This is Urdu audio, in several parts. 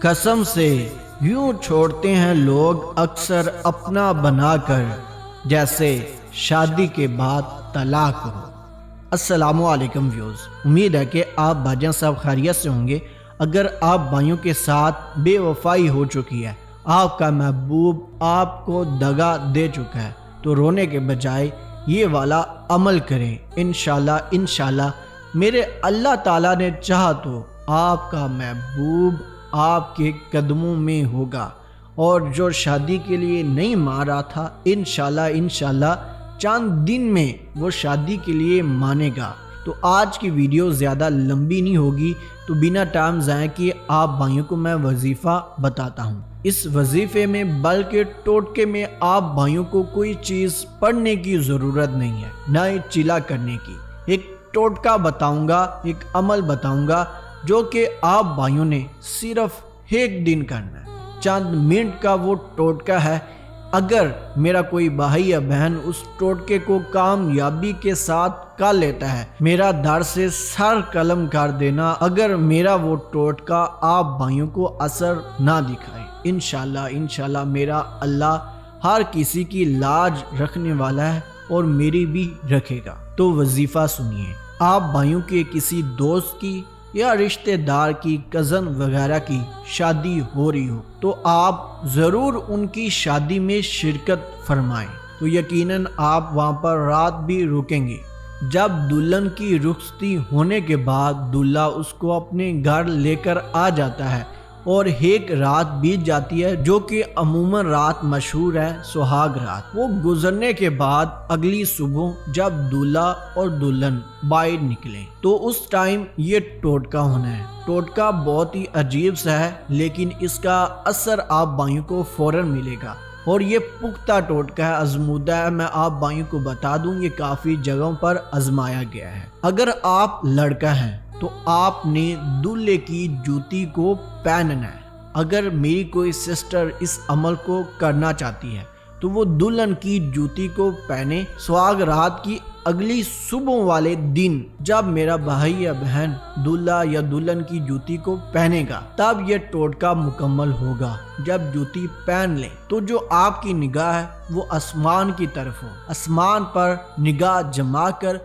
قسم سے یوں چھوڑتے ہیں لوگ اکثر اپنا بنا کر، جیسے شادی کے بعد طلاق ہو۔ السلام علیکم ویوز، امید ہے کہ آپ بھائیان صاحب خیریت سے ہوں گے۔ اگر آپ بھائیوں کے ساتھ بے وفائی ہو چکی ہے، آپ کا محبوب آپ کو دغا دے چکا ہے، تو رونے کے بجائے یہ والا عمل کریں۔ انشاءاللہ میرے اللہ تعالیٰ نے چاہا تو آپ کا محبوب آپ کے قدموں میں ہوگا، اور جو شادی کے لیے نہیں مان رہا تھا، انشاءاللہ چند دن میں وہ شادی کے لیے مانے گا۔ تو آج کی ویڈیو زیادہ لمبی نہیں ہوگی، تو بنا ٹائم ضائع کیے آپ بھائیوں کو میں وظیفہ بتاتا ہوں۔ اس وظیفے میں بلکہ ٹوٹکے میں آپ بھائیوں کو کوئی چیز پڑھنے کی ضرورت نہیں ہے، نہ ہی چلا کرنے کی۔ ایک ٹوٹکا بتاؤں گا، ایک عمل بتاؤں گا، جو کہ آپ بھائیوں نے صرف ایک دن کرنا ہے۔ چند منٹ کا وہ ٹوٹکا ہے۔ اگر میرا کوئی بھائی یا بہن اس ٹوٹکے کو کامیابی کے ساتھ کر لیتا ہے، میرا در سے سر قلم کر دینا اگر میرا وہ ٹوٹکا آپ بھائیوں کو اثر نہ دکھائے۔ انشاءاللہ میرا اللہ ہر کسی کی لاج رکھنے والا ہے، اور میری بھی رکھے گا۔ تو وظیفہ سنیے۔ آپ بھائیوں کے کسی دوست کی یا رشتہ دار کی، کزن وغیرہ کی شادی ہو رہی ہو، تو آپ ضرور ان کی شادی میں شرکت فرمائیں۔ تو یقیناً آپ وہاں پر رات بھی رکیں گے۔ جب دلہن کی رخصتی ہونے کے بعد دلہا اس کو اپنے گھر لے کر آ جاتا ہے، اور ایک رات بیت جاتی ہے، جو کہ عموماً رات مشہور ہے سہاگ رات۔ وہ گزرنے کے بعد اگلی صبح جب دلہا اور دلہن باہر نکلیں، تو اس ٹائم یہ ٹوٹکا ہونا ہے۔ ٹوٹکا بہت ہی عجیب سا ہے، لیکن اس کا اثر آپ بھائیوں کو فوراً ملے گا، اور یہ پختہ ٹوٹکا ہے، آزمودہ ہے۔ میں آپ بھائیوں کو بتا دوں، یہ کافی جگہوں پر آزمایا گیا ہے۔ اگر آپ لڑکا ہیں تو آپ نے دلہے کی جوتی کو پہننا ہے۔ اگر میری کوئی سسٹر اس عمل کو کرنا چاہتی ہے، تو وہ دلہن کی جوتی کو پہنے۔ سہاگ رات کی اگلی صبح والے دن جب میرا بھائی یا بہن دلہا یا دلہن کی جوتی کو پہنے گا، تب یہ ٹوٹکا مکمل ہوگا۔ جب جوتی پہن لیں تو جو آپ کی نگاہ ہے وہ آسمان کی طرف ہو۔ آسمان پر نگاہ جما کر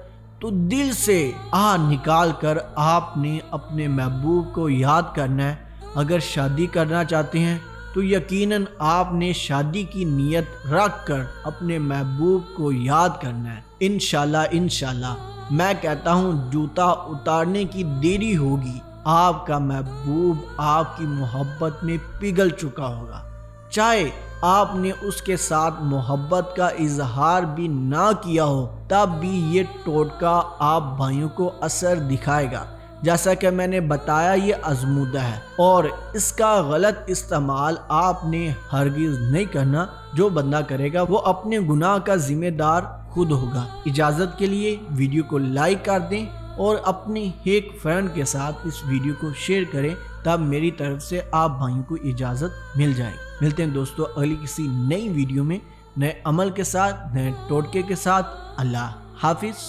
تو دل سے آہ نکال کر آپ نے اپنے محبوب کو یاد کرنا ہے۔ اگر شادی کرنا چاہتے ہیں تو یقیناً آپ نے شادی کی نیت رکھ کر اپنے محبوب کو یاد کرنا ہے۔ انشاءاللہ میں کہتا ہوں، جوتا اتارنے کی دیری ہوگی، آپ کا محبوب آپ کی محبت میں پگھل چکا ہوگا۔ چاہے آپ نے اس کے ساتھ محبت کا اظہار بھی نہ کیا ہو، تب بھی یہ ٹوٹکا آپ بھائیوں کو اثر دکھائے گا۔ جیسا کہ میں نے بتایا، یہ آزمودہ ہے، اور اس کا غلط استعمال آپ نے ہرگز نہیں کرنا۔ جو بندہ کرے گا وہ اپنے گناہ کا ذمہ دار خود ہوگا۔ اجازت کے لیے ویڈیو کو لائک کر دیں، اور اپنے ایک فرینڈ کے ساتھ اس ویڈیو کو شیئر کریں، تب میری طرف سے آپ بھائیوں کو اجازت مل جائے گی۔ ملتے ہیں دوستو اگلی کسی نئی ویڈیو میں، نئے عمل کے ساتھ، نئے ٹوٹکے کے ساتھ۔ اللہ حافظ۔